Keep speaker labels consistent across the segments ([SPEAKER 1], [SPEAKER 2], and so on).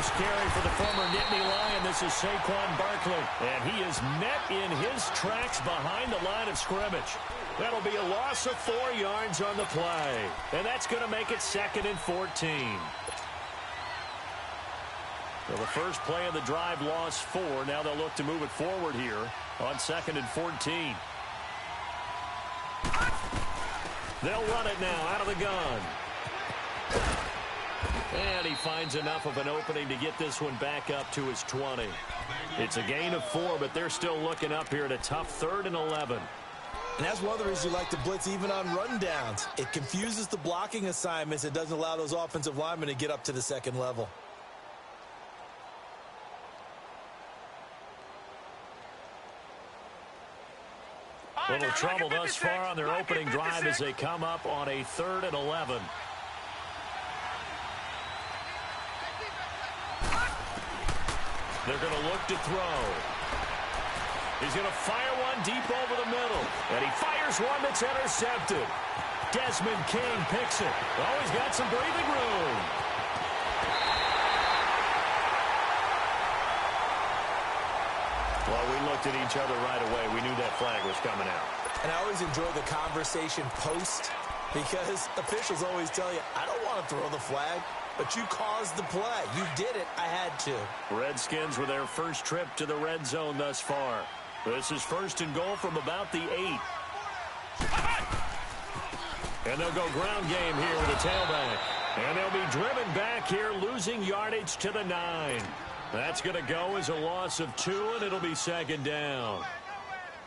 [SPEAKER 1] first carry for the former Nittany Lion. This is Saquon Barkley. And he is met in his tracks behind the line of scrimmage. That'll be a loss of 4 yards on the play. And that's going to make it 2nd and 14. Well, the first play of the drive lost 4. Now they'll look to move it forward here on 2nd and 14. They'll run it now out of the gun. And he finds enough of an opening to get this one back up to his 20. It's a gain of 4, but they're still looking up here at a tough 3rd and 11.
[SPEAKER 2] And that's one of the reasons you like to blitz even on run downs. It confuses the blocking assignments. It doesn't allow those offensive linemen to get up to the second level.
[SPEAKER 1] Little trouble thus far on their opening drive as they come up on a 3rd and 11. They're going to look to throw. He's going to fire one deep over the middle. And he fires one that's intercepted. Desmond King picks it. Oh, he's got some breathing room. Well, we looked at each other right away. We knew that flag was coming out.
[SPEAKER 2] And I always enjoy the conversation post because officials always tell you, I don't want to throw the flag, but you caused the play. You did it. I had to.
[SPEAKER 1] Redskins with their first trip to the red zone thus far. This is 1st and goal from about the 8. And they'll go ground game here with a tailback. And they'll be driven back here, losing yardage to the 9. That's going to go as a loss of 2, and it'll be 2nd down.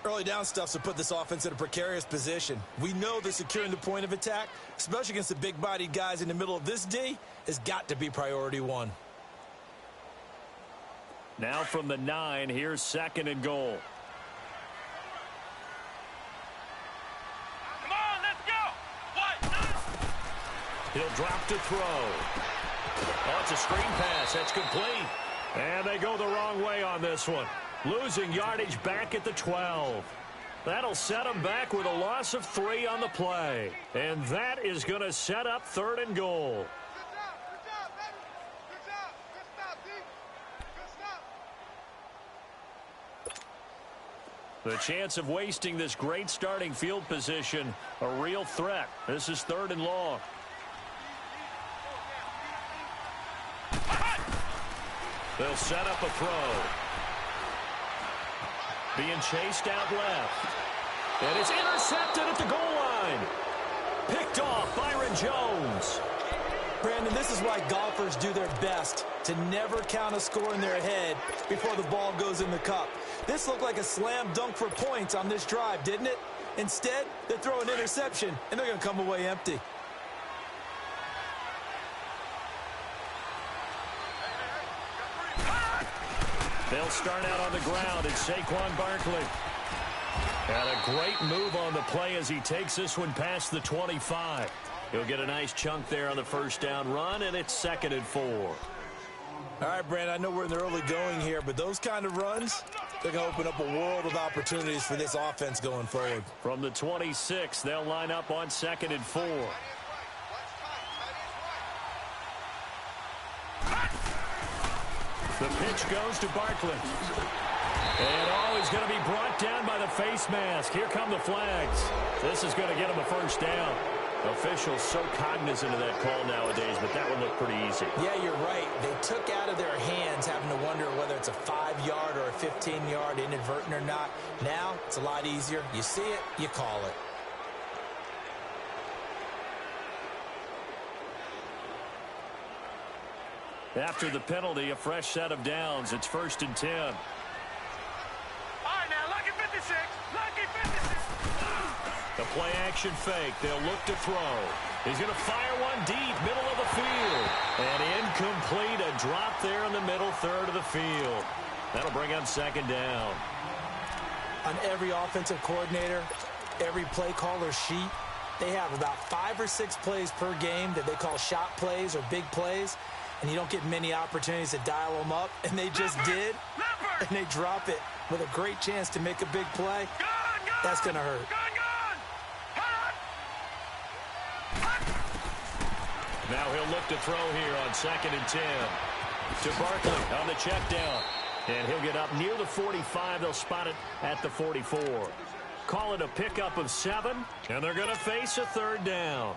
[SPEAKER 2] Early down stuff to put this offense in a precarious position. We know that securing the point of attack, especially against the big-bodied guys in the middle of this D, has got to be priority 1.
[SPEAKER 1] Now from the 9, here's 2nd and goal.
[SPEAKER 3] Come on, let's go. What?
[SPEAKER 1] He'll drop to throw. Oh, it's a screen pass. That's complete. And they go the wrong way on this one. Losing yardage back at the 12. That'll set them back with a loss of 3 on the play. And that is going to set up 3rd and goal. The chance of wasting this great starting field position, a real threat. This is 3rd and long. They'll set up a throw. Being chased out left. And it's intercepted at the goal line. Picked off Byron Jones.
[SPEAKER 2] Brandon, this is why golfers do their best to never count a score in their head before the ball goes in the cup. This looked like a slam dunk for points on this drive, didn't it? Instead, they throw an interception, and they're going to come away empty.
[SPEAKER 1] They'll start out on the ground. It's Saquon Barkley. And a great move on the play as he takes this one past the 25. He'll get a nice chunk there on the 1st down run, and it's 2nd and 4.
[SPEAKER 2] All right, Brandon, I know we're in the early going here, but those kind of runs, they're going to open up a world of opportunities for this offense going forward.
[SPEAKER 1] From the 26, they'll line up on 2nd and 4. The pitch goes to Barkley. And, oh, he's going to be brought down by the face mask. Here come the flags. This is going to get him a 1st down. Officials so cognizant of that call nowadays, but that would look pretty easy.
[SPEAKER 2] Yeah, you're right. They took out of their hands having to wonder whether it's a 5-yard or a 15-yard inadvertent or not. Now, it's a lot easier. You see it, you call it.
[SPEAKER 1] After the penalty, a fresh set of downs. It's 1st and 10.
[SPEAKER 3] All right, now, lucky 56. Lucky 56.
[SPEAKER 1] The play action fake. They'll look to throw. He's going to fire one deep, middle of the field. And incomplete. A drop there in the middle 3rd of the field. That'll bring up 2nd down.
[SPEAKER 2] On every offensive coordinator, every play caller sheet, they have about 5 or 6 plays per game that they call shot plays or big plays. And you don't get many opportunities to dial them up. And they just did. And they drop it with a great chance to make a big play. That's going to hurt.
[SPEAKER 1] Now he'll look to throw here on 2nd and 10. To Barkley on the check down. And he'll get up near the 45. They'll spot it at the 44. Call it a pickup of 7, and they're going to face a 3rd down.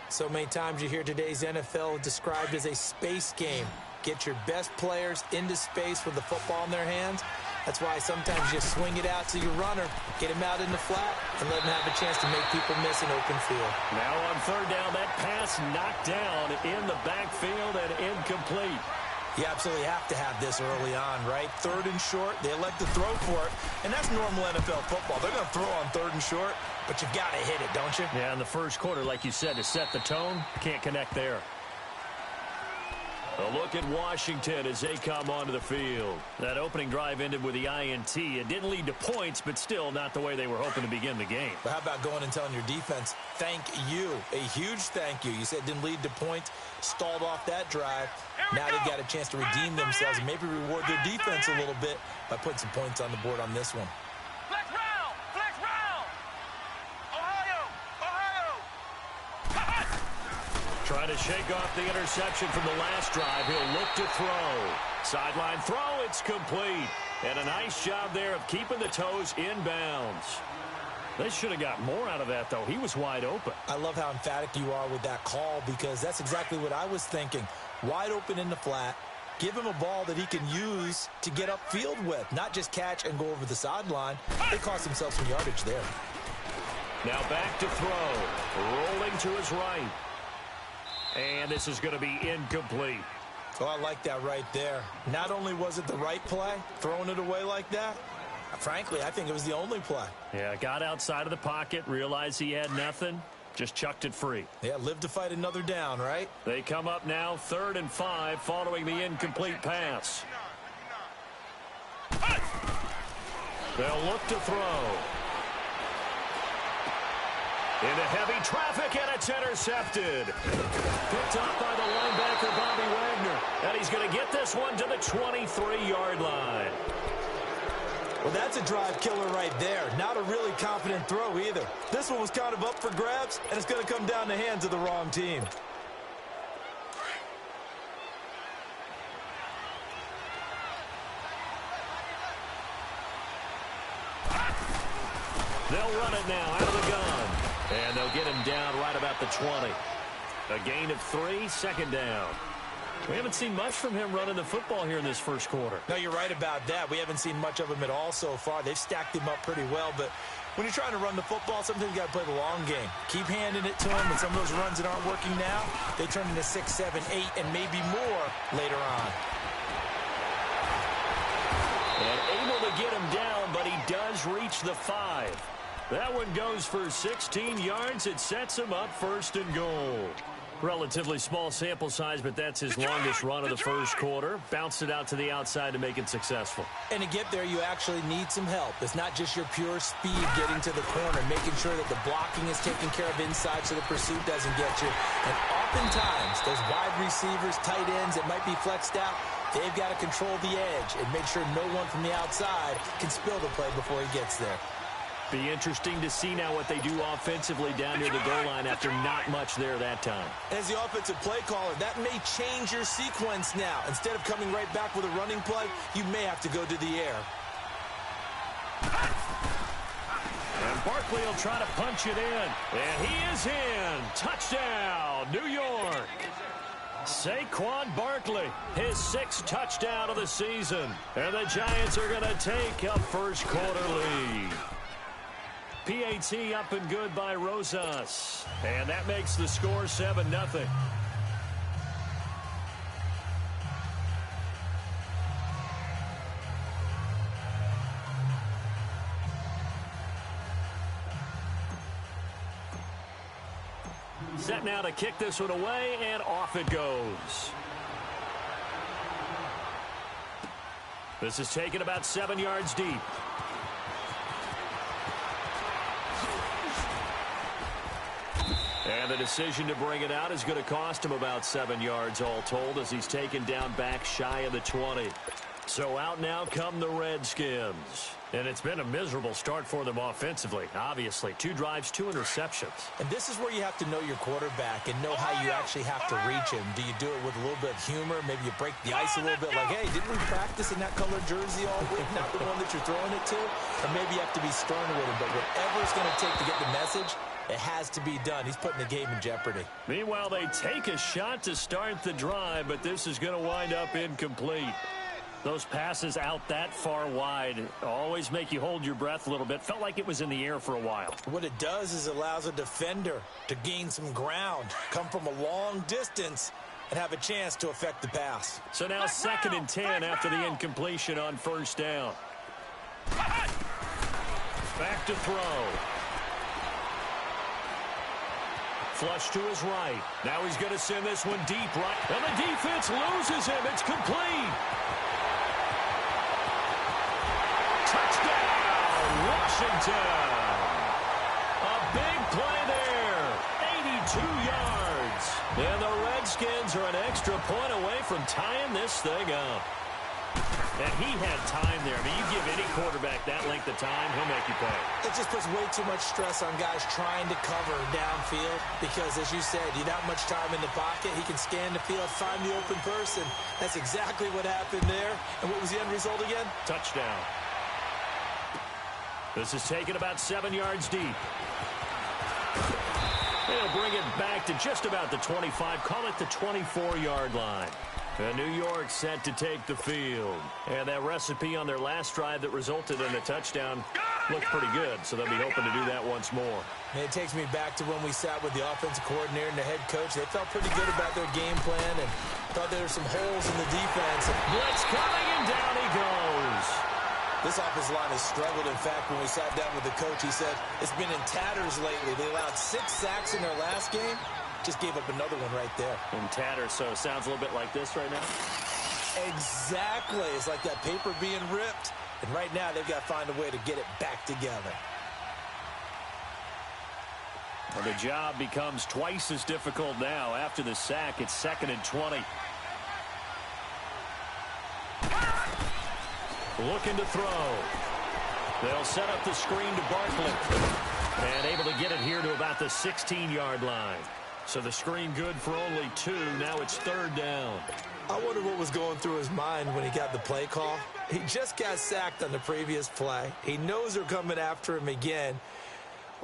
[SPEAKER 2] So many times you hear today's NFL described as a space game. Get your best players into space with the football in their hands. That's why sometimes you swing it out to your runner, get him out in the flat, and let him have a chance to make people miss an open field.
[SPEAKER 1] Now on 3rd down, that pass knocked down in the backfield and incomplete.
[SPEAKER 2] You absolutely have to have this early on, right? 3rd and short, they elect to throw for it, and that's normal NFL football. They're going to throw on 3rd and short, but you've got to hit it, don't you?
[SPEAKER 1] Yeah, in the first quarter, like you said, to set the tone, can't connect there. A look at Washington as they come onto the field. That opening drive ended with the INT. It didn't lead to points, but still not the way they were hoping to begin the game.
[SPEAKER 2] But how about going and telling your defense, thank you, a huge thank you. You said it didn't lead to points, stalled off that drive. Now they've got a chance to redeem themselves and maybe reward their defense a little bit by putting some points on the board on this one.
[SPEAKER 3] Flex round! Flex round! Ohio!
[SPEAKER 1] Trying to shake off the interception from the last drive. He'll look to throw. Sideline throw, it's complete. And a nice job there of keeping the toes inbounds. They should have got more out of that, though. He was wide open.
[SPEAKER 2] I love how emphatic you are with that call because that's exactly what I was thinking. Wide open in the flat. Give him a ball that he can use to get upfield with, not just catch and go over the sideline. They cost themselves some yardage there.
[SPEAKER 1] Now back to throw. Rolling to his right. And this is going to be incomplete.
[SPEAKER 2] Oh, I like that right there. Not only was it the right play, throwing it away like that, frankly, I think it was the only play.
[SPEAKER 1] Yeah, got outside of the pocket, realized he had nothing, just chucked it free.
[SPEAKER 2] Yeah, live to fight another down, right?
[SPEAKER 1] They come up now 3rd and 5 following the incomplete pass. They'll look to throw. Into heavy traffic, and it's intercepted. Picked up by the linebacker, Bobby Wagner. And he's going to get this one to the 23-yard line.
[SPEAKER 2] Well, that's a drive killer right there. Not a really confident throw either. This one was kind of up for grabs, and it's going to come down the hands of the wrong team.
[SPEAKER 1] They'll run it now out of the gun. And they'll get him down right about the 20. A gain of 3, 2nd down. We haven't seen much from him running the football here in this first quarter.
[SPEAKER 2] No, you're right about that. We haven't seen much of him at all so far. They've stacked him up pretty well, but when you're trying to run the football, sometimes you got to play the long game. Keep handing it to him, and some of those runs that aren't working now, they turn into 6, 7, 8, and maybe more later on.
[SPEAKER 1] And able to get him down, but he does reach the 5. That one goes for 16 yards. It sets him up 1st and goal. Relatively small sample size, but that's his longest run of the first quarter. Bounced it out to the outside to make it successful.
[SPEAKER 2] And to get there, you actually need some help. It's not just your pure speed getting to the corner, making sure that the blocking is taken care of inside so the pursuit doesn't get you. And oftentimes, those wide receivers, tight ends that might be flexed out, they've got to control the edge and make sure no one from the outside can spill the play before he gets there.
[SPEAKER 1] Be interesting to see now what they do offensively down near the goal line after not much there that time.
[SPEAKER 2] As the offensive play caller, that may change your sequence now. Instead of coming right back with a running play, you may have to go to the air.
[SPEAKER 1] And Barkley will try to punch it in. And he is in. Touchdown, New York. Saquon Barkley, his 6th touchdown of the season. And the Giants are going to take a first quarter lead. PAT up and good by Rosas. And that makes the score 7-0. Set now to kick this one away, and off it goes. This is taken about 7 yards deep. And the decision to bring it out is going to cost him about 7 yards all told as he's taken down back shy of the 20. So out now come the Redskins. And it's been a miserable start for them offensively, obviously. 2 drives, 2 interceptions.
[SPEAKER 2] And this is where you have to know your quarterback and know how you actually have to reach him. Do you do it with a little bit of humor? Maybe you break the ice a little bit like, hey, didn't we practice in that colored jersey all week, not the one that you're throwing it to? Or maybe you have to be stern with him. But whatever it's going to take to get the message, it has to be done. He's putting the game in jeopardy.
[SPEAKER 1] Meanwhile, they take a shot to start the drive, but this is going to wind up incomplete. Those passes out that far wide always make you hold your breath a little bit. Felt like it was in the air for a while.
[SPEAKER 2] What it does is it allows a defender to gain some ground, come from a long distance, and have a chance to affect the pass.
[SPEAKER 1] So now 2nd and 10 after the incompletion on 1st down. Back to throw. Flush to his right. Now he's going to send this one deep right. And the defense loses him. It's complete. Touchdown, Washington. A big play there. 82 yards. And the Redskins are an extra point away from tying this thing up. And he had time there. I mean, you give any quarterback that length of time, he'll make you pay.
[SPEAKER 2] It just puts way too much stress on guys trying to cover downfield because, as you said, you don't have much time in the pocket. He can scan the field, find the open person. That's exactly what happened there. And what was the end result again?
[SPEAKER 1] Touchdown. This is taken about 7 yards deep. They'll bring it back to just about the 25. Call it the 24-yard line. And New York set to take the field. And that recipe on their last drive that resulted in a touchdown looked pretty good, so they'll be hoping to do that once more.
[SPEAKER 2] And it takes me back to when we sat with the offensive coordinator and the head coach. They felt pretty good about their game plan and thought there were some holes in the defense.
[SPEAKER 1] Blitz coming, and down he goes.
[SPEAKER 2] This offensive line has struggled. In fact, when we sat down with the coach, he said it's been in tatters lately. They allowed 6 sacks in their last game. Just gave up another one right there.
[SPEAKER 1] In tatters, so it sounds a little bit like this right now?
[SPEAKER 2] Exactly. It's like that paper being ripped. And right now, they've got to find a way to get it back together.
[SPEAKER 1] Well, the job becomes twice as difficult now. After the sack, it's 2nd and 20. Looking to throw. They'll set up the screen to Barkley. And able to get it here to about the 16-yard line. So the screen good for only 2. Now it's 3rd down.
[SPEAKER 2] I wonder what was going through his mind when he got the play call. He just got sacked on the previous play. He knows they're coming after him again.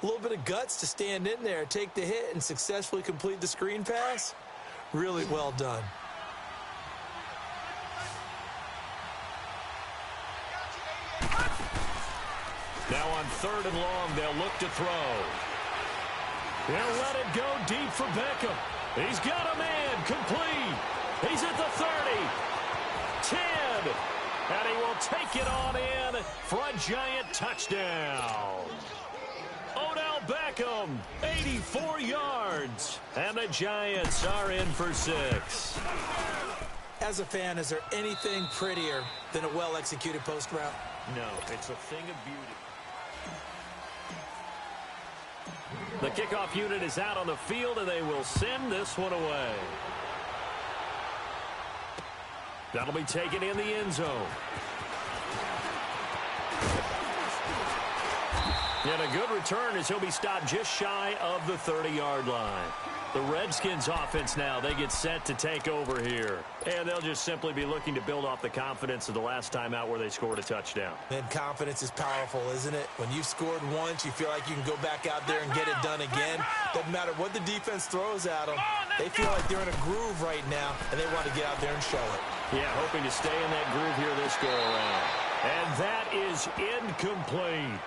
[SPEAKER 2] A little bit of guts to stand in there, take the hit, and successfully complete the screen pass. Really well done.
[SPEAKER 1] Now on 3rd and long, they'll look to throw. They'll let it go deep for Beckham. He's got a man, complete. He's at the 30, 10, and he will take it on in for a giant touchdown. Odell Beckham, 84 yards, and the Giants are in for 6.
[SPEAKER 2] As a fan, is there anything prettier than a well-executed post route?
[SPEAKER 1] No, it's a thing of beauty. The kickoff unit is out on the field, and they will send this one away. That'll be taken in the end zone. And a good return as he'll be stopped just shy of the 30-yard line. The Redskins offense now, they get set to take over here. And they'll just simply be looking to build off the confidence of the last time out where they scored a touchdown.
[SPEAKER 2] And confidence is powerful, isn't it? When you've scored once, you feel like you can go back out there and get it done again. Doesn't matter what the defense throws at them. They feel like they're in a groove right now, and they want to get out there and show it.
[SPEAKER 1] Yeah, hoping to stay in that groove here this go-around. And that is incomplete.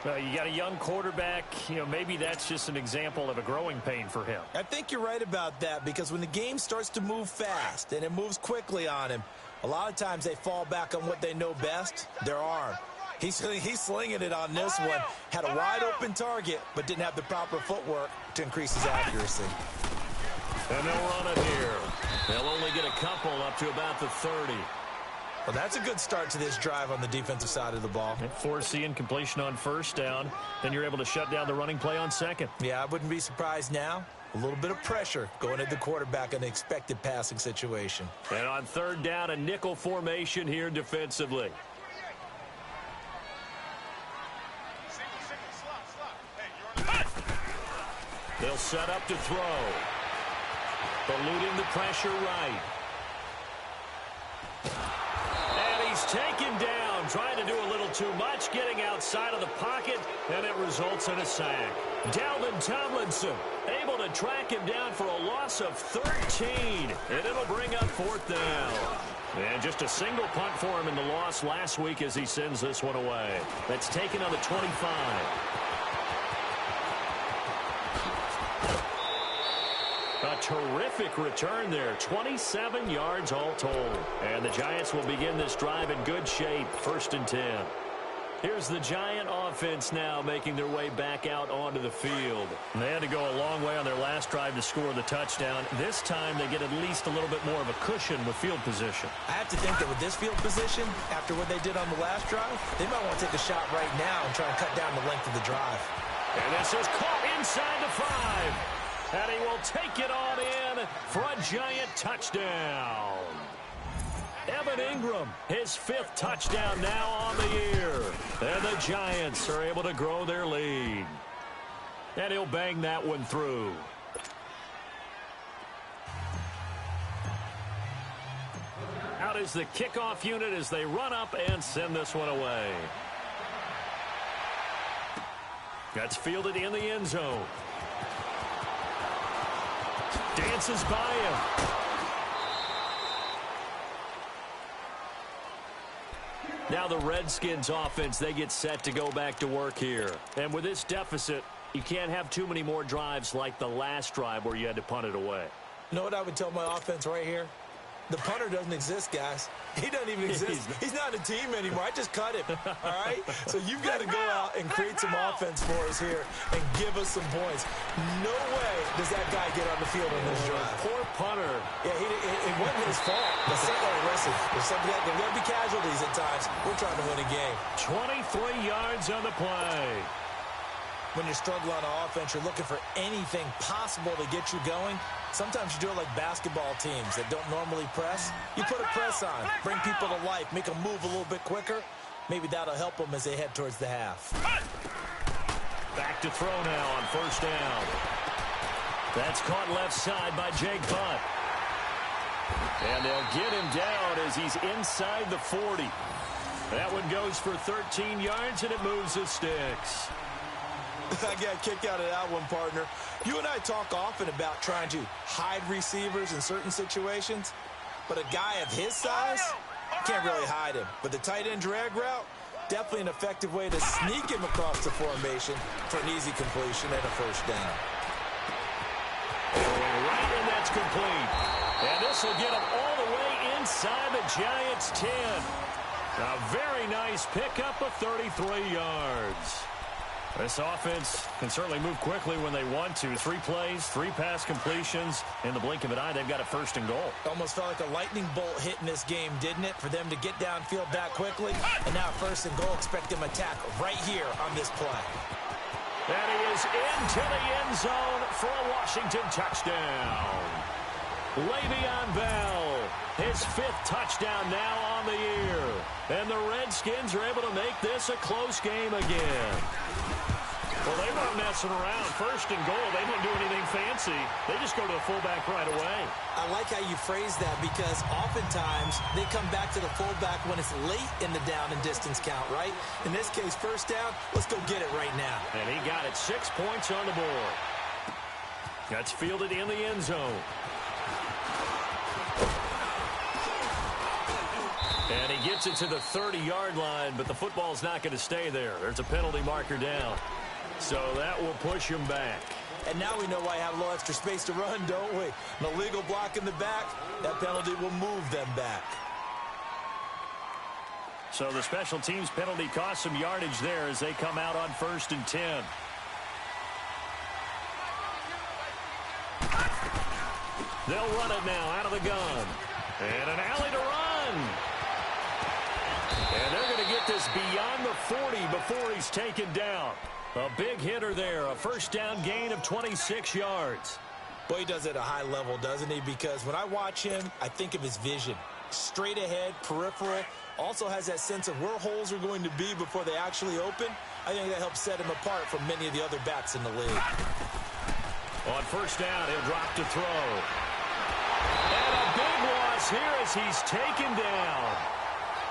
[SPEAKER 1] You got a young quarterback, maybe that's just an example of a growing pain for him.
[SPEAKER 2] I think you're right about that because when the game starts to move fast and it moves quickly on him, a lot of times they fall back on what they know best, their arm. He's slinging it on this one. Had a wide open target, but didn't have the proper footwork to increase his accuracy.
[SPEAKER 1] And they'll run it here. They'll only get a couple up to about the 30.
[SPEAKER 2] Well, that's a good start to this drive on the defensive side of the ball.
[SPEAKER 1] And forcing completion on 1st down. Then you're able to shut down the running play on 2nd.
[SPEAKER 2] Yeah, I wouldn't be surprised now A little bit of pressure going at the quarterback in the expected passing situation.
[SPEAKER 1] And on third down, a nickel formation here defensively. They'll set up to throw. Eluding the pressure right. And he's taken down, trying to do a little too much, getting outside of the pocket, and it results in a sack. Dalvin Tomlinson able to track him down for a loss of 13, and it'll bring up fourth down. And just a single punt for him in the loss last week as he sends this one away. That's taken on the 25. A terrific return there, 27 yards all told. And the Giants will begin this drive in good shape, 1st and 10. Here's the Giant offense now making their way back out onto the field. They had to go a long way on their last drive to score the touchdown. This time they get at least a little bit more of a cushion with field position.
[SPEAKER 2] I have to think that with this field position, after what they did on the last drive, they might want to take a shot right now and try and cut down the length of the drive.
[SPEAKER 1] And this is caught inside the 5. And he will take it on in for a Giant touchdown. Evan Ingram, his 5th touchdown now on the year. And the Giants are able to grow their lead. And he'll bang that one through. Out is the kickoff unit as they run up and send this one away. That's fielded in the end zone. Dances by him. Now the Redskins offense, they get set to go back to work here. And with this deficit, you can't have too many more drives like the last drive where you had to punt it away.
[SPEAKER 2] You know what I would tell my offense right here? The punter doesn't exist, guys. He doesn't even exist. He's not a team anymore. I just cut him, all right? So you've got to go out and create some offense for us here and give us some points. No way does that guy get on the field on this drive.
[SPEAKER 1] Poor punter.
[SPEAKER 2] Yeah, it wasn't his fault. But listen, there's going to be casualties at times. We're trying to win a game.
[SPEAKER 1] 23 yards on the play.
[SPEAKER 2] When you're struggling on offense, you're looking for anything possible to get you going. Sometimes you do it like basketball teams that don't normally press. You put a press on, bring people to life, make them move a little bit quicker. Maybe that'll help them as they head towards the half.
[SPEAKER 1] Back to throw now on 1st down. That's caught left side by Jake Butt. And they'll get him down as he's inside the 40. That one goes for 13 yards, and it moves the sticks.
[SPEAKER 2] I got a kick out of that one, partner. You and I talk often about trying to hide receivers in certain situations, but a guy of his size, can't really hide him. But the tight end drag route, definitely an effective way to sneak him across the formation for an easy completion and a 1st down.
[SPEAKER 1] Right, and that's complete. And this will get him all the way inside the Giants' 10. A very nice pickup of 33 yards. This offense can certainly move quickly when they want to. 3 plays, 3 pass completions. In the blink of an eye, they've got a 1st and goal.
[SPEAKER 2] Almost felt like a lightning bolt hit in this game, didn't it? For them to get downfield that quickly. And now 1st and goal, expect them to attack right here on this play.
[SPEAKER 1] And he is into the end zone for a Washington touchdown. Le'Veon Bell, his 5th touchdown now on the year. And the Redskins are able to make this a close game again. Well, they weren't messing around. 1st and goal, they didn't do anything fancy. They just go to the fullback right away.
[SPEAKER 2] I like how you phrase that because oftentimes they come back to the fullback when it's late in the down and distance count, right? In this case, 1st down, let's go get it right now.
[SPEAKER 1] And he got it, 6 points on the board. That's fielded in the end zone. And he gets it to the 30-yard line, but the football's not going to stay there. There's a penalty marker down. So that will push him back.
[SPEAKER 2] And now we know why I have a little extra space to run, don't we? An illegal block in the back, that penalty will move them back.
[SPEAKER 1] So the special teams penalty cost some yardage there as they come out on 1st and 10. They'll run it now out of the gun. And an alley to run. And they're going to get this beyond the 40 before he's taken down. A big hitter there, a 1st down gain of 26 yards.
[SPEAKER 2] Well, he does it at a high level, doesn't he? Because when I watch him, I think of his vision. Straight ahead, peripheral, also has that sense of where holes are going to be before they actually open. I think that helps set him apart from many of the other bats in the league.
[SPEAKER 1] On first down, he'll drop to throw. And a big loss here as he's taken down.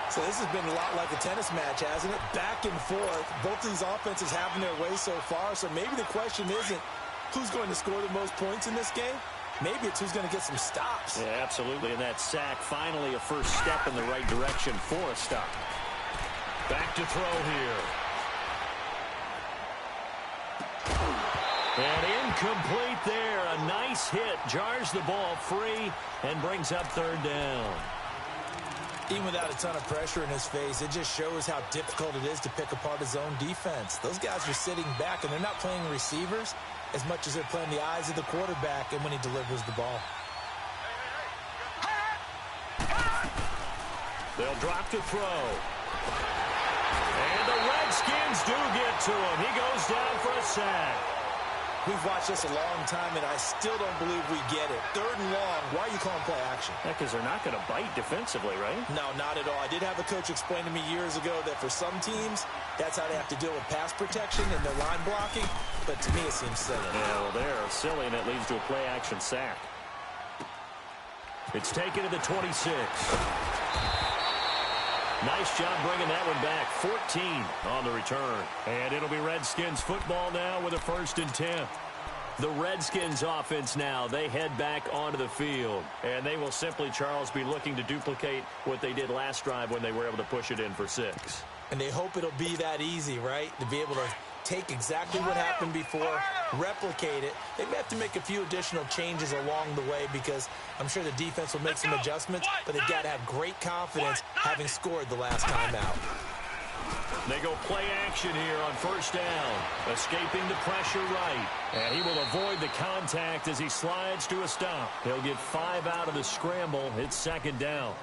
[SPEAKER 2] So this has been a lot like a tennis match, hasn't it? Back and forth. Both of these offenses having their way so far. So maybe the question isn't who's going to score the most points in this game. Maybe it's who's going to get some stops.
[SPEAKER 1] Yeah, absolutely. And that sack, finally a first step in the right direction for a stop. Back to throw here. And incomplete there. A nice hit. Jars the ball free and brings up third down.
[SPEAKER 2] Even without a ton of pressure in his face, it just shows how difficult it is to pick apart his own defense. Those guys are sitting back, and they're not playing receivers as much as they're playing the eyes of the quarterback and when he delivers the ball.
[SPEAKER 1] They'll drop to throw. And the Redskins do get to him. He goes down for a sack.
[SPEAKER 2] We've watched this a long time, and I still don't believe we get it. Third and long, why are you calling play action?
[SPEAKER 1] Yeah, because they're not going to bite defensively, right?
[SPEAKER 2] No, not at all. I did have a coach explain to me years ago that for some teams, that's how they have to deal with pass protection and their line blocking. But to me, it seems silly.
[SPEAKER 1] Yeah, well, they're silly, and it leads to a play-action sack. It's taken to the 26. Nice job bringing that one back. 14 on the return. And it'll be Redskins football now with a 1st and 10. The Redskins offense now, they head back onto the field. And they will simply, Charles, be looking to duplicate what they did last drive when they were able to push it in for 6.
[SPEAKER 2] And they hope it'll be that easy, right? To be able to take exactly what happened before, replicate it. They may have to make a few additional changes along the way because I'm sure the defense will make some adjustments, but they've got to have great confidence having scored the last time out.
[SPEAKER 1] They go play action here on first down, escaping the pressure right. And he will avoid the contact as he slides to a stop. He'll get 5 out of the scramble. It's 2nd down.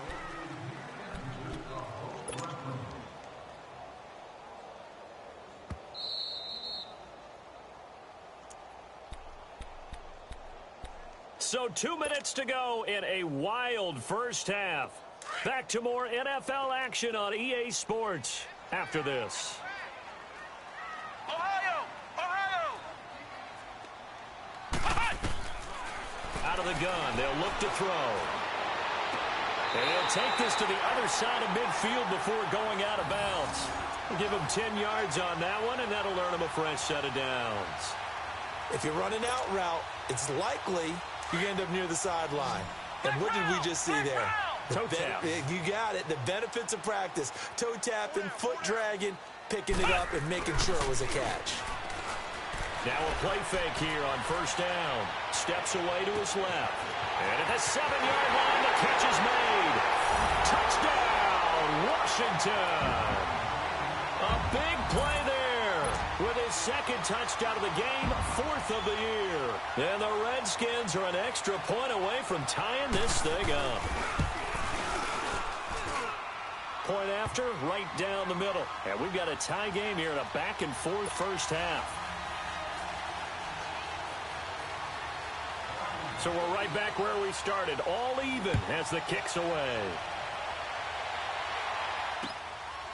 [SPEAKER 1] So 2 minutes to go in a wild first half. Back to more NFL action on EA Sports after this.
[SPEAKER 3] Ohio!
[SPEAKER 1] Out of the gun, they'll look to throw. And he'll take this to the other side of midfield before going out of bounds. We'll give him 10 yards on that one, and that'll earn him a fresh set of downs.
[SPEAKER 2] If you run an out route, it's likely you end up near the sideline. And what did we just see there?
[SPEAKER 1] Toe tap.
[SPEAKER 2] You got it. The benefits of practice. Toe tapping, foot dragging, picking it up, and making sure it was a catch.
[SPEAKER 1] Now a play fake here on first down. Steps away to his left. And at the 7-yard line, the catch is made. Touchdown, Washington. A big play there. With his 2nd touchdown of the game, 4th of the year. And the Redskins are an extra point away from tying this thing up. Point after, right down the middle. And we've got a tie game here in a back-and-forth first half. So we're right back where we started, all even as the kick's away.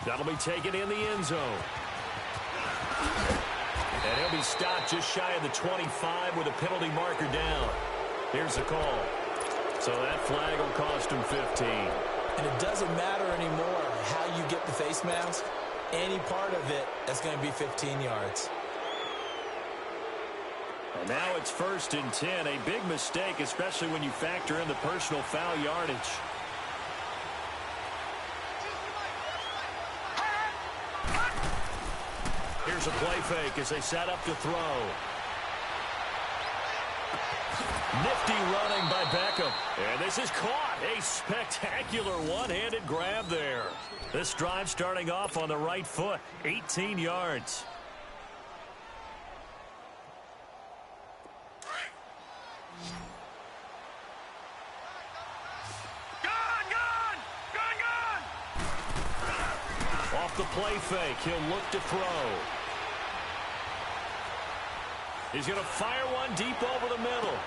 [SPEAKER 1] That'll be taken in the end zone. And he'll be stopped just shy of the 25 with a penalty marker down. Here's the call. So that flag will cost him 15.
[SPEAKER 2] And it doesn't matter anymore how you get the face mask. Any part of it, that's going to be 15 yards.
[SPEAKER 1] And now it's 1st and 10. A big mistake, especially when you factor in the personal foul yardage. Here's a play fake as they set up to throw. Nifty running by Beckham. And this is caught. A spectacular one-handed grab there. This drive starting off on the right foot. 18 yards. Off the play fake, he'll look to throw. He's going to fire one deep over the middle.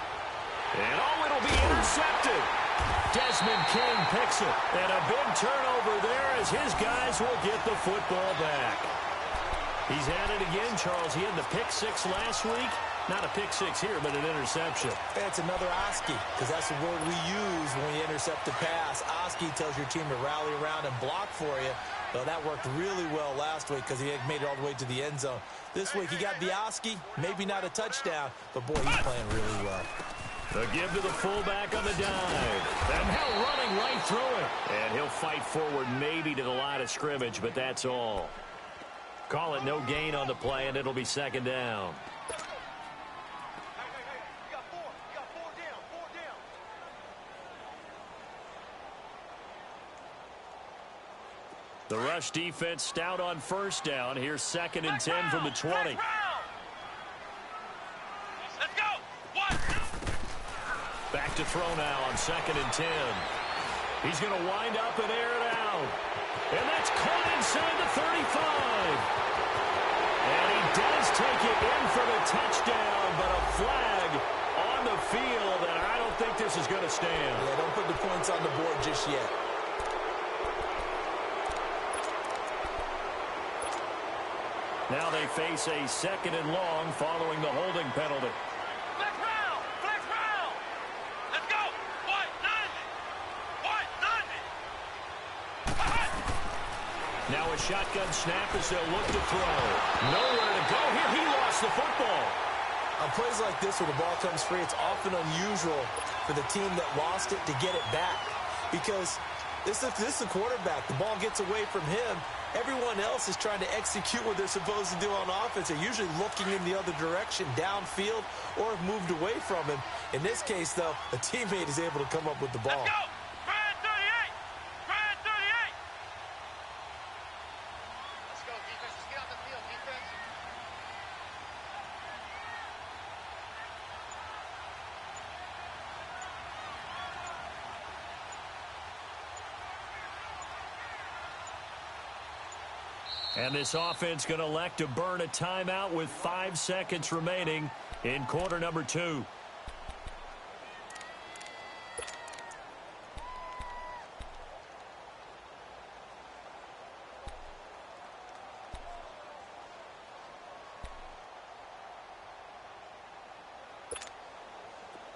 [SPEAKER 1] And oh, it'll be intercepted. Desmond King picks it. And a big turnover there as his guys will get the football back. He's had it again, Charles. He had the pick six last week. Not a pick six here, but an interception.
[SPEAKER 2] It's another Oski, because that's the word we use when you intercept a pass. Oski tells your team to rally around and block for you. Well, that worked really well last week because he had made it all the way to the end zone. This week he got the Oski, maybe not a touchdown, but boy, he's playing really well.
[SPEAKER 1] The give to the fullback on the dive. And now running right through it. And he'll fight forward maybe to the line of scrimmage, but that's all. Call it no gain on the play, and it'll be second down. The rush defense stout on first down. Here's 2nd and 10 from the 20.
[SPEAKER 3] Let's go. One.
[SPEAKER 1] Back to throw now on 2nd and 10. He's going to wind up and air it out. And that's caught inside the 35. And he does take it in for the touchdown, but a flag on the field, and I don't think this is going to stand.
[SPEAKER 2] Yeah, don't put the points on the board just yet.
[SPEAKER 1] Now they face a 2nd and long following the holding penalty.
[SPEAKER 3] Flex round. Flex round. Let's go. What? 90.
[SPEAKER 1] Now a shotgun snap as they'll look to throw. Nowhere to go here. He lost the football.
[SPEAKER 2] On plays like this where the ball comes free, it's often unusual for the team that lost it to get it back. Because this is the quarterback. The ball gets away from him. Everyone else is trying to execute what they're supposed to do on offense. They're usually looking in the other direction, downfield, or have moved away from him. In this case, though, a teammate is able to come up with the ball.
[SPEAKER 3] Let's go. Grand 38. Grand 38. Let's go, defense. Let's get on the field, defense.
[SPEAKER 1] And this offense going to elect to burn a timeout with 5 seconds remaining in quarter number 2.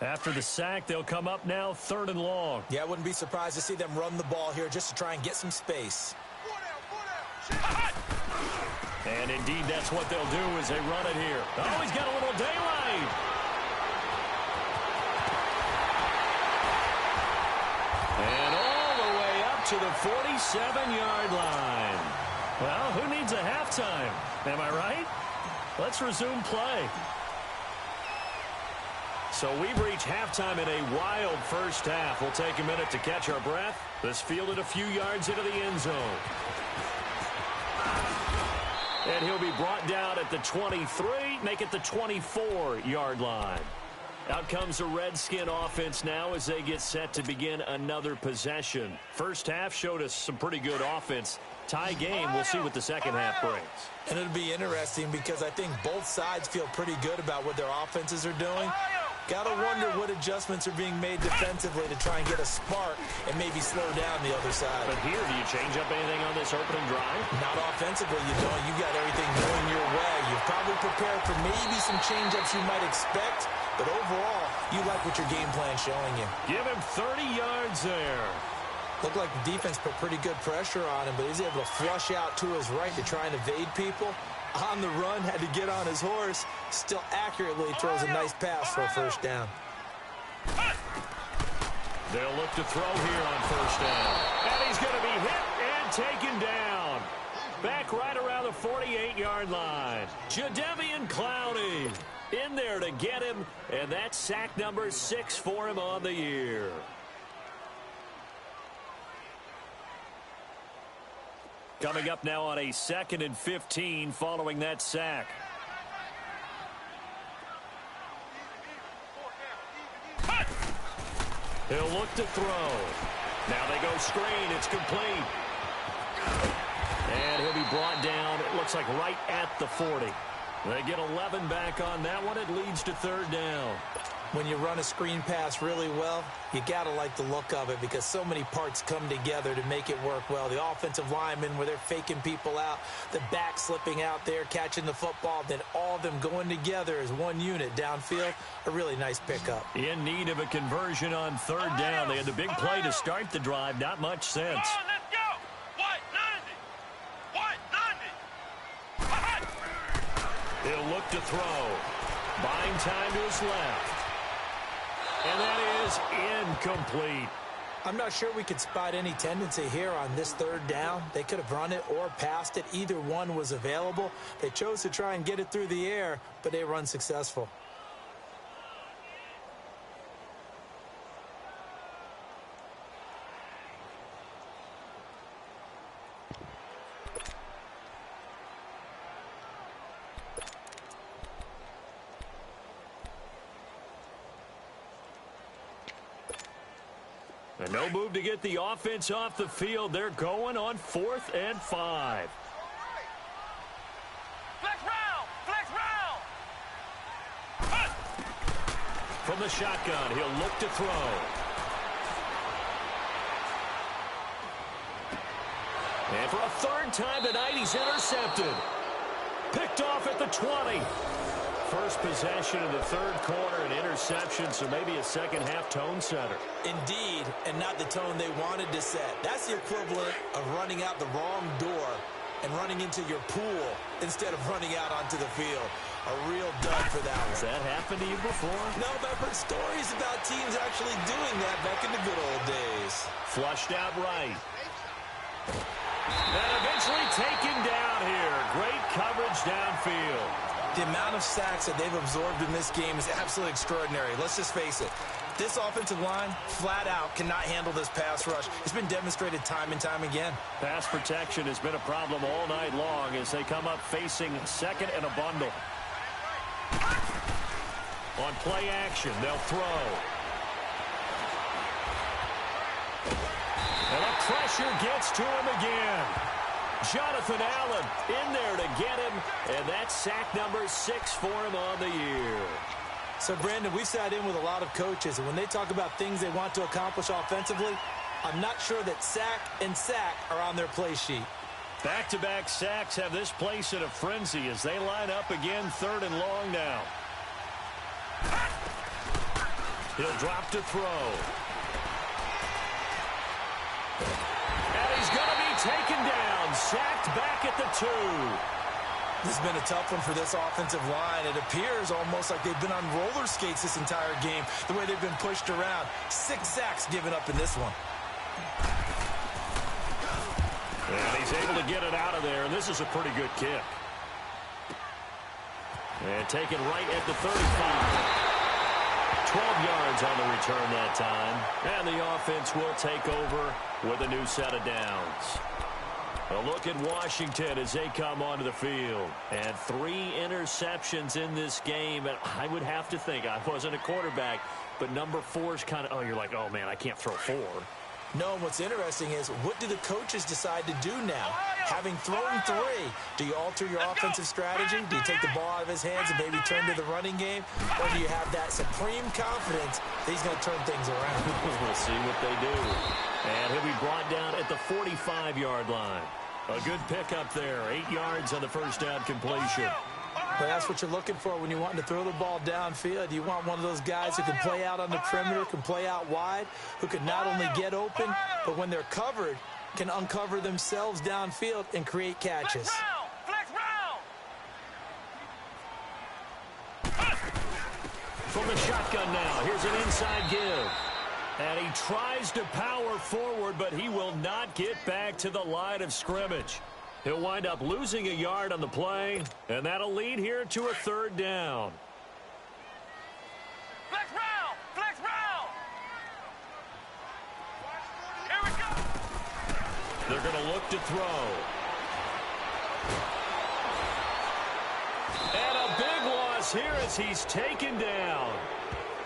[SPEAKER 1] After the sack, they'll come up now 3rd and long.
[SPEAKER 2] Yeah, I wouldn't be surprised to see them run the ball here just to try and get some space.
[SPEAKER 1] And indeed, that's what they'll do as they run it here. Oh, he's got a little daylight. And all the way up to the 47-yard line. Well, who needs a halftime? Am I right? Let's resume play. So we've reached halftime in a wild first half. We'll take a minute to catch our breath. This fielded a few yards into the end zone. And he'll be brought down at the 23, make it the 24-yard line. Out comes the Redskin offense now as they get set to begin another possession. First half showed us some pretty good offense. Tie game, we'll see what the second half brings.
[SPEAKER 2] And it'll be interesting because I think both sides feel pretty good about what their offenses are doing. Gotta wonder what adjustments are being made defensively to try and get a spark and maybe slow down the other side.
[SPEAKER 1] But here, do you change up anything on this opening drive?
[SPEAKER 2] Not offensively, you don't. You got everything going your way. You've probably prepared for maybe some change-ups you might expect, but overall, you like what your game plan's showing you.
[SPEAKER 1] Give him 30 yards there.
[SPEAKER 2] Looked like the defense put pretty good pressure on him, but he's able to flush out to his right to try and evade people. On the run, had to get on his horse. Still accurately throws a nice pass for a first down.
[SPEAKER 1] They'll look to throw here on first down. And he's going to be hit and taken down. Back right around the 48-yard line. Jadeveon Clowney in there to get him. And that's sack number 6 for him on the year. Coming up now on a 2nd and 15 following that sack. He'll look to throw. Now they go screen. It's complete. And he'll be brought down, it looks like right at the 40. They get 11 back on that one. It leads to third down.
[SPEAKER 2] When you run a screen pass really well, you got to like the look of it because so many parts come together to make it work well. The offensive linemen, where they're faking people out, the back slipping out there, catching the football, then all of them going together as one unit downfield. A really nice pickup.
[SPEAKER 1] In need of a conversion on third down. They had the big play to start the drive. Not much sense.
[SPEAKER 3] Let's go. White 90.
[SPEAKER 1] He'll look to throw. Buying time to his left. And that is incomplete.
[SPEAKER 2] I'm not sure we could spot any tendency here on this third down. They could have run it or passed it. Either one was available. They chose to try and get it through the air, but they were unsuccessful.
[SPEAKER 1] And no move to get the offense off the field. They're going on 4th and 5.
[SPEAKER 3] Flex round.
[SPEAKER 1] From the shotgun, he'll look to throw. And for a third time tonight, he's intercepted. Picked off at the 20. First possession of the third quarter, an interception, so maybe a second-half tone setter.
[SPEAKER 2] Indeed, and not the tone they wanted to set. That's the equivalent of running out the wrong door and running into your pool instead of running out onto the field. A real dud for that one.
[SPEAKER 1] Has that happened to you before?
[SPEAKER 2] No, but I've heard stories about teams actually doing that back in the good old days.
[SPEAKER 1] Flushed out right. And eventually taken down here. Great coverage downfield.
[SPEAKER 2] The amount of sacks that they've absorbed in this game is absolutely extraordinary. Let's just face it. This offensive line, flat out, cannot handle this pass rush. It's been demonstrated time and time again.
[SPEAKER 1] Pass protection has been a problem all night long as they come up facing second and a bundle. On play action, they'll throw. And the pressure gets to him again. Jonathan Allen in there to get him, and that's sack number 6 for him on the year.
[SPEAKER 2] So, Brandon, we've sat in with a lot of coaches, and when they talk about things they want to accomplish offensively, I'm not sure that sack and sack are on their play sheet.
[SPEAKER 1] Back-to-back sacks have this place in a frenzy as they line up again, third and long now. He'll drop to throw. And he's going to be taken down, sacked back at the 2.
[SPEAKER 2] This has been a tough one for this offensive line. It appears almost like they've been on roller skates this entire game, the way they've been pushed around. 6 sacks given up in this one.
[SPEAKER 1] And he's able to get it out of there, and this is a pretty good kick. And taken right at the 35. 12 yards on the return that time. And the offense will take over with a new set of downs. A look at Washington as they come onto the field. And 3 interceptions in this game. And I would have to think, I wasn't a quarterback, but number 4's kind of, you're like, oh, man, I can't throw 4.
[SPEAKER 2] No, and what's interesting is, what do the coaches decide to do now? Having thrown 3, do you alter your offensive strategy? Do you take the ball out of his hands and maybe turn to the running game? Or do you have that supreme confidence that he's going to turn things around?
[SPEAKER 1] We'll see what they do. And he'll be brought down at the 45-yard line. A good pickup there. 8 yards on the first down completion.
[SPEAKER 2] But that's what you're looking for when you're wanting to throw the ball downfield. You want one of those guys who can play out on the perimeter, can play out wide, who can not only get open, but when they're covered, can uncover themselves downfield and create catches.
[SPEAKER 3] Flex round.
[SPEAKER 1] From the shotgun now, here's an inside give. And he tries to power forward, but he will not get back to the line of scrimmage. He'll wind up losing a yard on the play, and that'll lead here to a third down.
[SPEAKER 3] Flex round. Here we go.
[SPEAKER 1] They're going to look to throw. And a big loss here as he's taken down.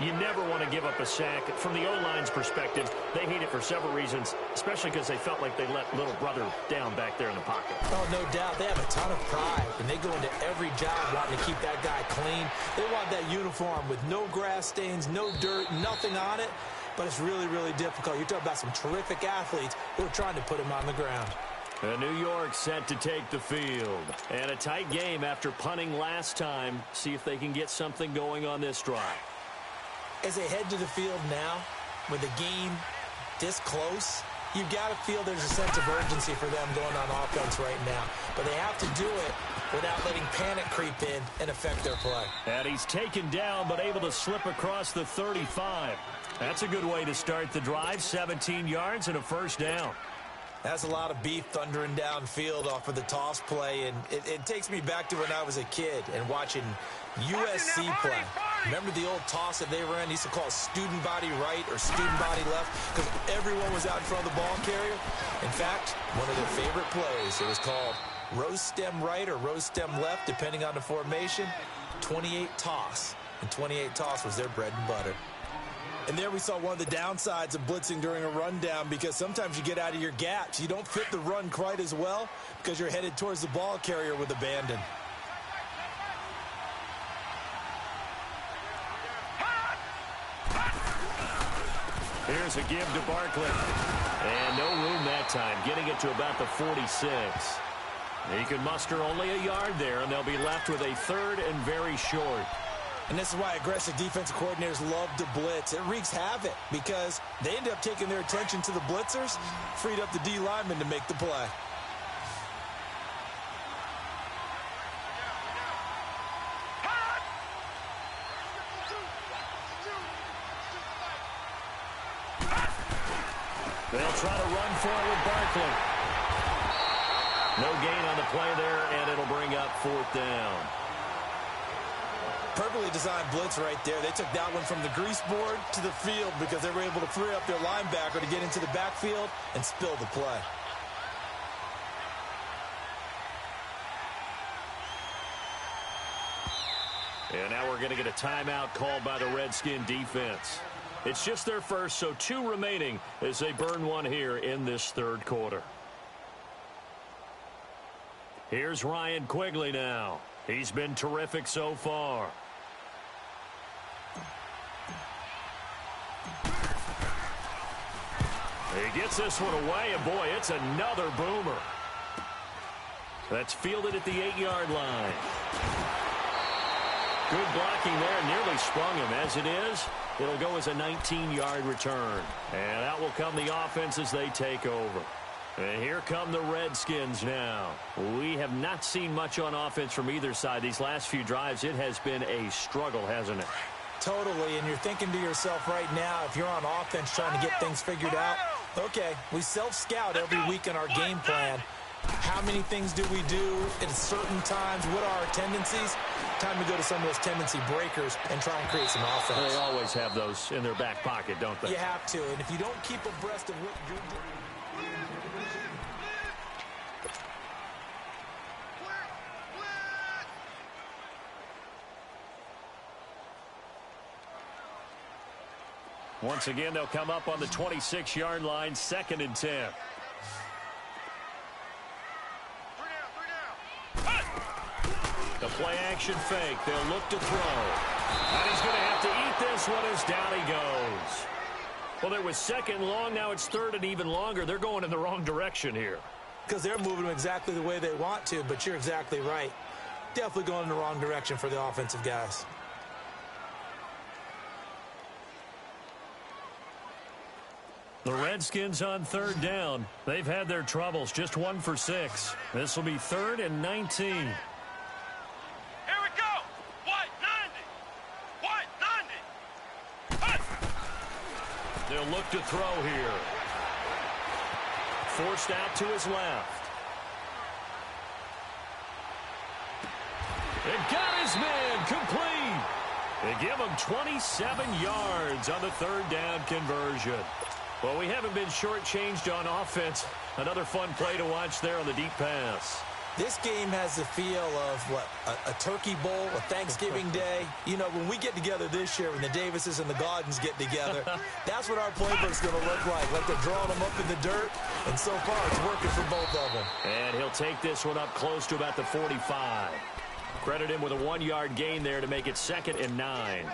[SPEAKER 1] You never want to give up a sack. From the O-line's perspective, they hate it for several reasons, especially because they felt like they let little brother down back there in the pocket.
[SPEAKER 2] Oh, no doubt. They have a ton of pride, and they go into every job wanting to keep that guy clean. They want that uniform with no grass stains, no dirt, nothing on it, but it's really, really difficult. You're talking about some terrific athletes who are trying to put him on the ground.
[SPEAKER 1] New York set to take the field. And a tight game after punting last time. See if they can get something going on this drive.
[SPEAKER 2] As they head to the field now, with the game this close, you've got to feel there's a sense of urgency for them going on offense right now. But they have to do it without letting panic creep in and affect their play.
[SPEAKER 1] And he's taken down, but able to slip across the 35. That's a good way to start the drive. 17 yards and a first down.
[SPEAKER 2] That's a lot of beef thundering downfield off of the toss play, and it takes me back to when I was a kid and watching USC play. Remember the old toss that they ran? They used to call it student body right or student body left because everyone was out in front of the ball carrier. In fact, one of their favorite plays, it was called rose stem right or rose stem left, depending on the formation. 28 toss, and 28 toss was their bread and butter. And there we saw one of the downsides of blitzing during a rundown because sometimes you get out of your gaps. You don't fit the run quite as well because you're headed towards the ball carrier with abandon.
[SPEAKER 1] Here's a give to Barkley. And no room that time, getting it to about the 46. He can muster only a yard there, and they'll be left with a third and very short.
[SPEAKER 2] And this is why aggressive defensive coordinators love to blitz. It wreaks havoc because they end up taking their attention to the blitzers, freed up the D lineman to make the play.
[SPEAKER 1] They'll try to run for it with Barkley. No gain on the play there, and it'll bring up fourth down.
[SPEAKER 2] Perfectly designed blitz right there. They took that one from the grease board to the field because they were able to free up their linebacker to get into the backfield and spill the play.
[SPEAKER 1] And now we're going to get a timeout called by the Redskin defense. It's just their first, so 2 remaining as they burn one here in this third quarter. Here's Ryan Quigley now. He's been terrific so far. He gets this one away, and boy, it's another boomer. That's fielded at the 8-yard line. Good blocking there, nearly sprung him. As it is, it'll go as a 19-yard return. And out will come the offense as they take over. And here come the Redskins now. We have not seen much on offense from either side. These last few drives, it has been a struggle, hasn't it?
[SPEAKER 2] Totally, and you're thinking to yourself right now, if you're on offense trying to get things figured out, okay, we self-scout every week in our game plan. How many things do we do at certain times? What are our tendencies? Time to go to some of those tendency breakers and try and create some offense.
[SPEAKER 1] They always have those in their back pocket, don't they?
[SPEAKER 2] You have to, and if you don't keep abreast of what you're doing.
[SPEAKER 1] Once again, they'll come up on the 26-yard line, 2nd and 10. The play-action fake. They'll look to throw. And he's going to have to eat this one as down he goes. Well, there was 2nd and long. Now it's 3rd and even longer. They're going in the wrong direction here.
[SPEAKER 2] Because they're moving exactly the way they want to, but you're exactly right. Definitely going in the wrong direction for the offensive guys.
[SPEAKER 1] The Redskins on 3rd down. They've had their troubles, just 1 for 6. This will be 3rd and 19.
[SPEAKER 3] Here we go. White 90. White 90.
[SPEAKER 1] They'll look to throw here. Forced out to his left. And got his man complete. They give him 27 yards on the 3rd down conversion. Well, we haven't been shortchanged on offense. Another fun play to watch there on the deep pass.
[SPEAKER 2] This game has the feel of, what, a turkey bowl, a Thanksgiving day. You know, when we get together this year, when the Davises and the Gaudens get together, that's what our playbook's going to look like they're drawing them up in the dirt, and so far it's working for both of them.
[SPEAKER 1] And he'll take this one up close to about the 45. Credit him with a 1-yard gain there to make it 2nd and 9.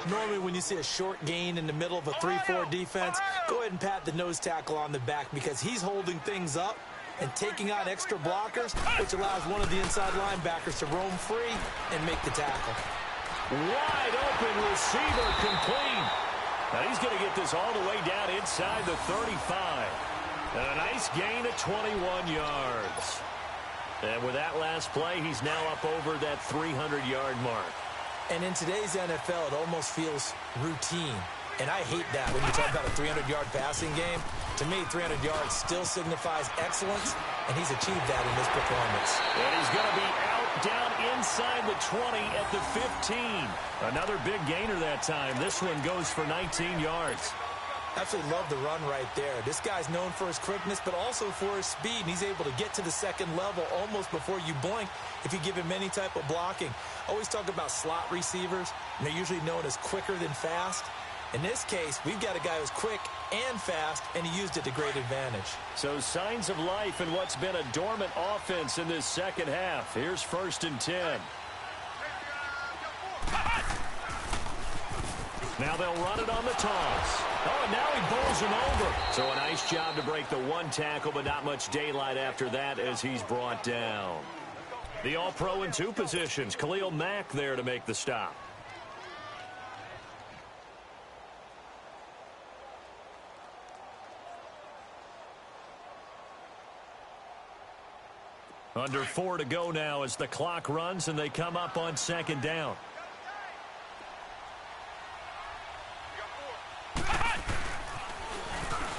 [SPEAKER 2] Normally when you see a short gain in the middle of a 3-4 defense, go ahead and pat the nose tackle on the back because he's holding things up and taking on extra blockers, which allows one of the inside linebackers to roam free and make the tackle.
[SPEAKER 1] Wide open receiver complete. Now he's going to get this all the way down inside the 35. And a nice gain of 21 yards. And with that last play, he's now up over that 300-yard mark.
[SPEAKER 2] And in today's NFL, it almost feels routine. And I hate that when you talk about a 300-yard passing game. To me, 300 yards still signifies excellence, and he's achieved that in this performance.
[SPEAKER 1] And he's going to be out down inside the 20 at the 15. Another big gainer that time. This one goes for 19 yards.
[SPEAKER 2] Absolutely love the run right there. This guy's known for his quickness, but also for his speed, and he's able to get to the second level almost before you blink if you give him any type of blocking. Always talk about slot receivers, and they're usually known as quicker than fast. In this case, we've got a guy who's quick and fast, and he used it to great advantage. So signs of life in what's been a dormant offense in this second half. Here's 1st and 10.
[SPEAKER 1] Now they'll run it on the toss. Oh, and now he bowls him over. So a nice job to break the one tackle, but not much daylight after that as he's brought down. The All-Pro in 2 positions. Khalil Mack there to make the stop. Under 4 to go now as the clock runs and they come up on 2nd down.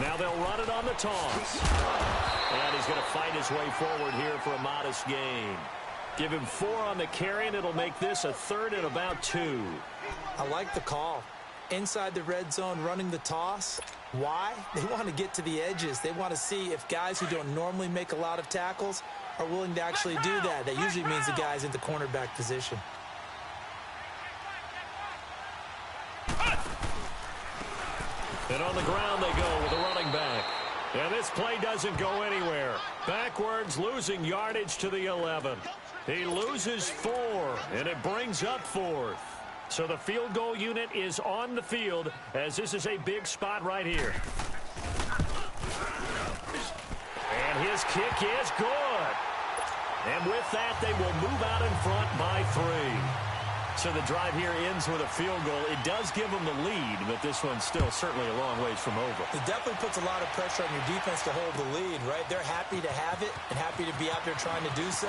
[SPEAKER 1] Now they'll run it on the toss. And he's going to fight his way forward here for a modest gain. Give him 4 on the carry, and it'll make this a 3rd and about 2.
[SPEAKER 2] I like the call. Inside the red zone, running the toss. Why? They want to get to the edges. They want to see if guys who don't normally make a lot of tackles are willing to actually do that. That usually means the guy's in the cornerback position.
[SPEAKER 1] And on the ground they go with a running back. And this play doesn't go anywhere. Backwards, losing yardage to the 11. He loses 4, and it brings up 4th. So the field goal unit is on the field as this is a big spot right here. And his kick is good. And with that, they will move out in front by 3. So the drive here ends with a field goal. It does give them the lead, but this one's still certainly a long ways from over.
[SPEAKER 2] It definitely puts a lot of pressure on your defense to hold the lead, right? They're happy to have it and happy to be out there trying to do so.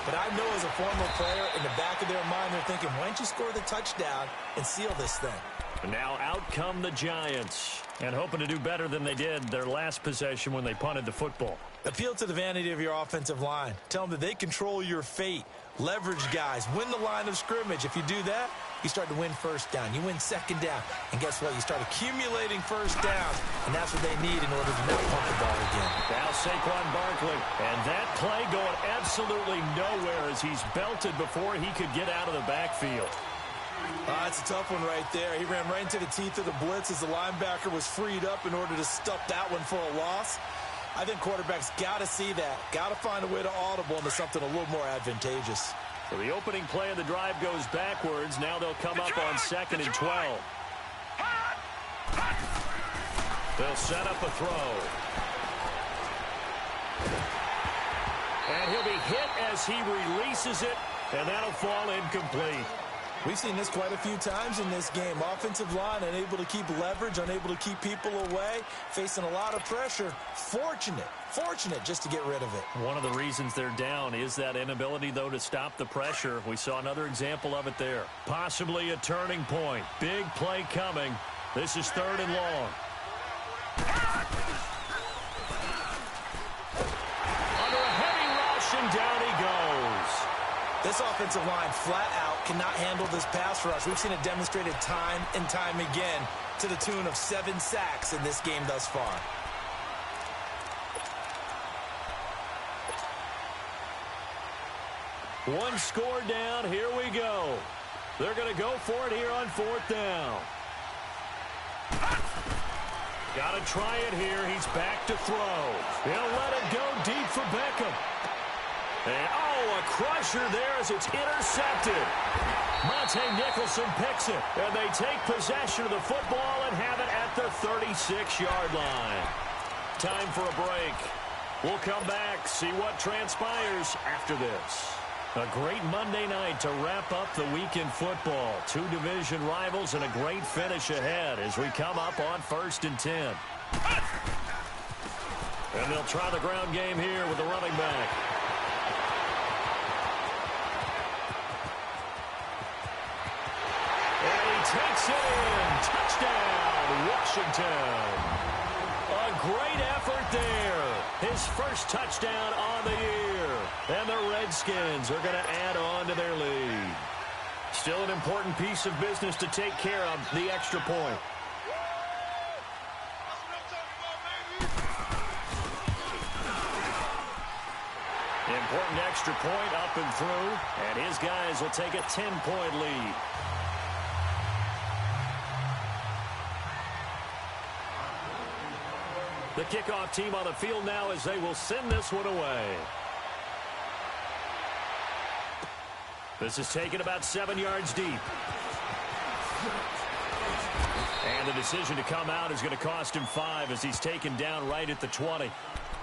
[SPEAKER 2] But I know as a former player, in the back of their mind, they're thinking, why don't you score the touchdown and seal this thing?
[SPEAKER 1] And now out come the Giants, and hoping to do better than they did their last possession when they punted the football.
[SPEAKER 2] Appeal to the vanity of your offensive line. Tell them that they control your fate. Leverage guys. Win the line of scrimmage. If you do that, you start to win 1st down. You win 2nd down. And guess what? You start accumulating 1st downs. And that's what they need in order to not punt the ball again.
[SPEAKER 1] Now Saquon Barkley. And that play going absolutely nowhere as he's belted before he could get out of the backfield.
[SPEAKER 2] That's a tough one right there. He ran right into the teeth of the blitz as the linebacker was freed up in order to stuff that one for a loss. I think quarterbacks got to see that. Got to find a way to audible into something a little more advantageous.
[SPEAKER 1] So the opening play of the drive goes backwards. Now they'll come up on 2nd and 12. They'll set up a throw. And he'll be hit as he releases it, and that'll fall incomplete.
[SPEAKER 2] We've seen this quite a few times in this game. Offensive line unable to keep leverage, unable to keep people away, facing a lot of pressure. Fortunate just to get rid of it.
[SPEAKER 1] One of the reasons they're down is that inability, though, to stop the pressure. We saw another example of it there. Possibly a turning point. Big play coming. This is 3rd and long. Under a heavy rush, and down he goes.
[SPEAKER 2] This offensive line flat out cannot handle this pass rush. We've seen it demonstrated time and time again to the tune of 7 sacks in this game thus far.
[SPEAKER 1] One score down. Here we go. They're going to go for it here on 4th down. Got to try it here. He's back to throw. He'll let it go deep for Beckham. And, a crusher there as it's intercepted. Monte Nicholson picks it. And they take possession of the football and have it at the 36-yard line. Time for a break. We'll come back, see what transpires after this. A great Monday night to wrap up the weekend football. 2 division rivals and a great finish ahead as we come up on 1st and 10. And they'll try the ground game here with the running back. And he takes it in. Touchdown, Washington. A great effort there. His first touchdown on the year. And the Redskins are going to add on to their lead. Still an important piece of business to take care of, the extra point. Important extra point up and through. And his guys will take a 10-point lead. The kickoff team on the field now as they will send this one away. This is taken about 7 yards deep. And the decision to come out is going to cost him 5 as he's taken down right at the 20.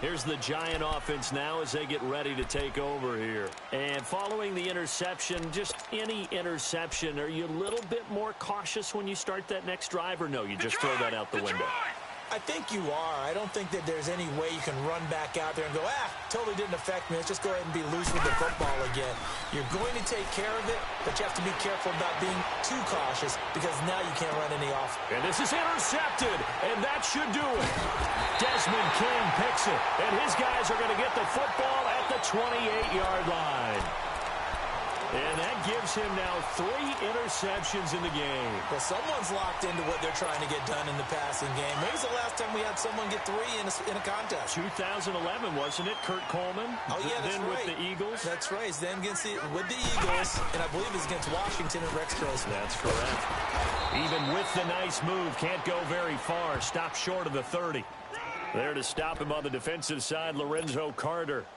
[SPEAKER 1] Here's the Giant offense now as they get ready to take over here. And following the interception, just any interception, are you a little bit more cautious when you start that next drive, or no, you just throw that out the window?
[SPEAKER 2] I think you are. I don't think that there's any way you can run back out there and go, totally didn't affect me. Let's just go ahead and be loose with the football again. You're going to take care of it, but you have to be careful about being too cautious because now you can't run any off.
[SPEAKER 1] And this is intercepted, and that should do it. Desmond King picks it, and his guys are going to get the football at the 28-yard line. And that gives him now 3 interceptions in the game.
[SPEAKER 2] Well, someone's locked into what they're trying to get done in the passing game. When was the last time we had someone get 3 in a contest?
[SPEAKER 1] 2011, wasn't it? Kurt Coleman.
[SPEAKER 2] Oh, yeah, that's
[SPEAKER 1] then
[SPEAKER 2] right.
[SPEAKER 1] With the Eagles.
[SPEAKER 2] That's right. Then with the Eagles, and I believe it's against Washington and Rex Grossman.
[SPEAKER 1] That's correct. Even with the nice move, can't go very far. Stop short of the 30. There to stop him on the defensive side, Lorenzo Carter.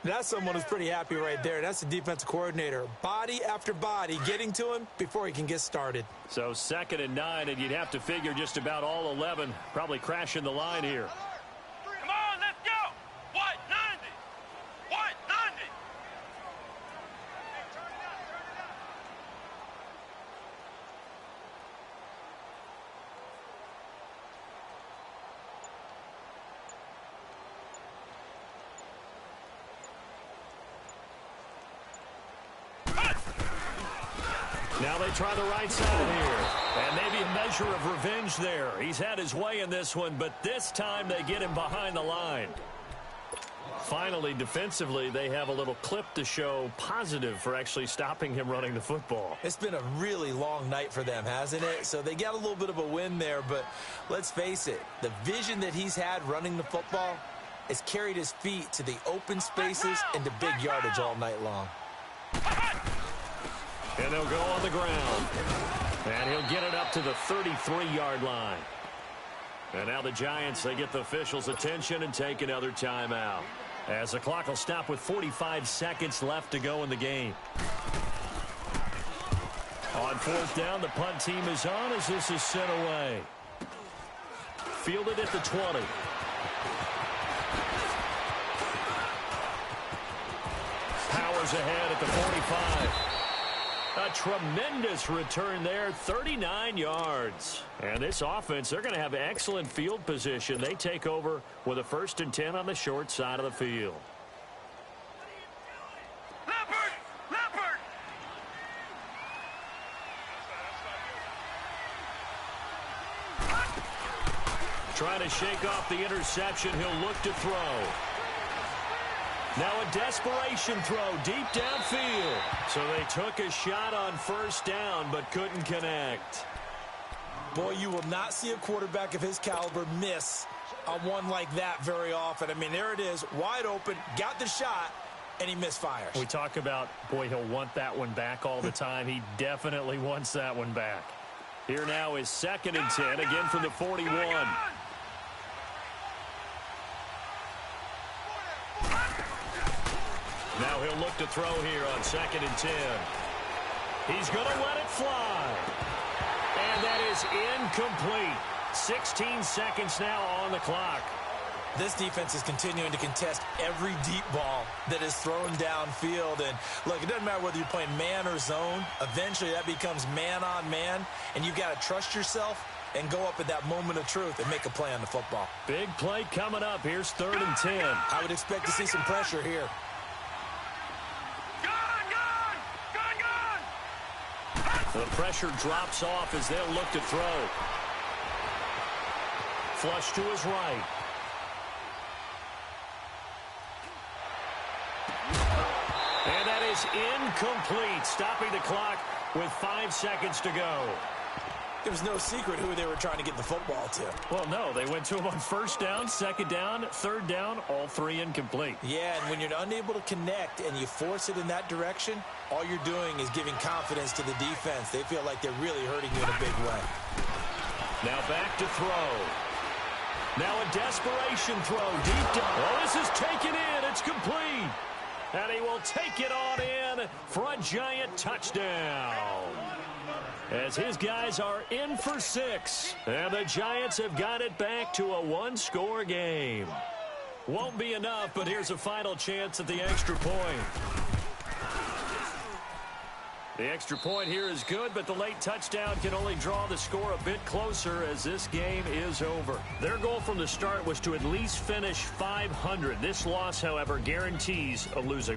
[SPEAKER 2] That's someone who's pretty happy right there. That's the defensive coordinator. Body after body getting to him before he can get started.
[SPEAKER 1] So 2nd and 9, and you'd have to figure just about all 11 probably crashing the line here.
[SPEAKER 3] Come on, let's go. What? 90. What? 90.
[SPEAKER 1] Now they try the right side here. And maybe a measure of revenge there. He's had his way in this one, but this time they get him behind the line. Finally, defensively, they have a little clip to show positive for actually stopping him running the football.
[SPEAKER 2] It's been a really long night for them, hasn't it? So they got a little bit of a win there, but let's face it, the vision that he's had running the football has carried his feet to the open spaces and the big yardage all night long.
[SPEAKER 1] And they'll go on the ground. And he'll get it up to the 33-yard line. And now the Giants, they get the officials' attention and take another timeout. As the clock will stop with 45 seconds left to go in the game. On 4th down, the punt team is on as this is sent away. Fielded at the 20. Powers ahead at the 45. A tremendous return there, 39 yards. And this offense, they're going to have excellent field position. They take over with a 1st and 10 on the short side of the field.
[SPEAKER 3] Leopard! Leopard!
[SPEAKER 1] Trying to shake off the interception. He'll look to throw. Now a desperation throw deep downfield. So they took a shot on 1st down but couldn't connect.
[SPEAKER 2] Boy, you will not see a quarterback of his caliber miss on one like that very often. I mean, there it is, wide open, got the shot, and he misfires.
[SPEAKER 1] We talk about, boy, he'll want that one back all the time. He definitely wants that one back. Here now is 2nd and 10, again from the 41. Now he'll look to throw here on 2nd and 10. He's going to let it fly. And that is incomplete. 16 seconds now on the clock.
[SPEAKER 2] This defense is continuing to contest every deep ball that is thrown downfield. And, look, it doesn't matter whether you're playing man or zone. Eventually, that becomes man-on-man, and you've got to trust yourself and go up at that moment of truth and make a play on the football.
[SPEAKER 1] Big play coming up. Here's 3rd and 10.
[SPEAKER 2] I would expect to see some pressure here.
[SPEAKER 1] The pressure drops off as they'll look to throw. Flush to his right. And that is incomplete, stopping the clock with 5 seconds to go.
[SPEAKER 2] It was no secret who they were trying to get the football to.
[SPEAKER 1] Well, no, they went to him on 1st down, 2nd down, 3rd down, all 3 incomplete.
[SPEAKER 2] Yeah, and when you're unable to connect and you force it in that direction, all you're doing is giving confidence to the defense. They feel like they're really hurting you in a big way.
[SPEAKER 1] Now back to throw. Now a desperation throw deep down. Oh, this is taken in. It's complete. And he will take it on in for a giant touchdown. As his guys are in for 6. And the Giants have got it back to a 1-score game. Won't be enough, but here's a final chance at the extra point. The extra point here is good, but the late touchdown can only draw the score a bit closer as this game is over. Their goal from the start was to at least finish 500. This loss, however, guarantees a losing.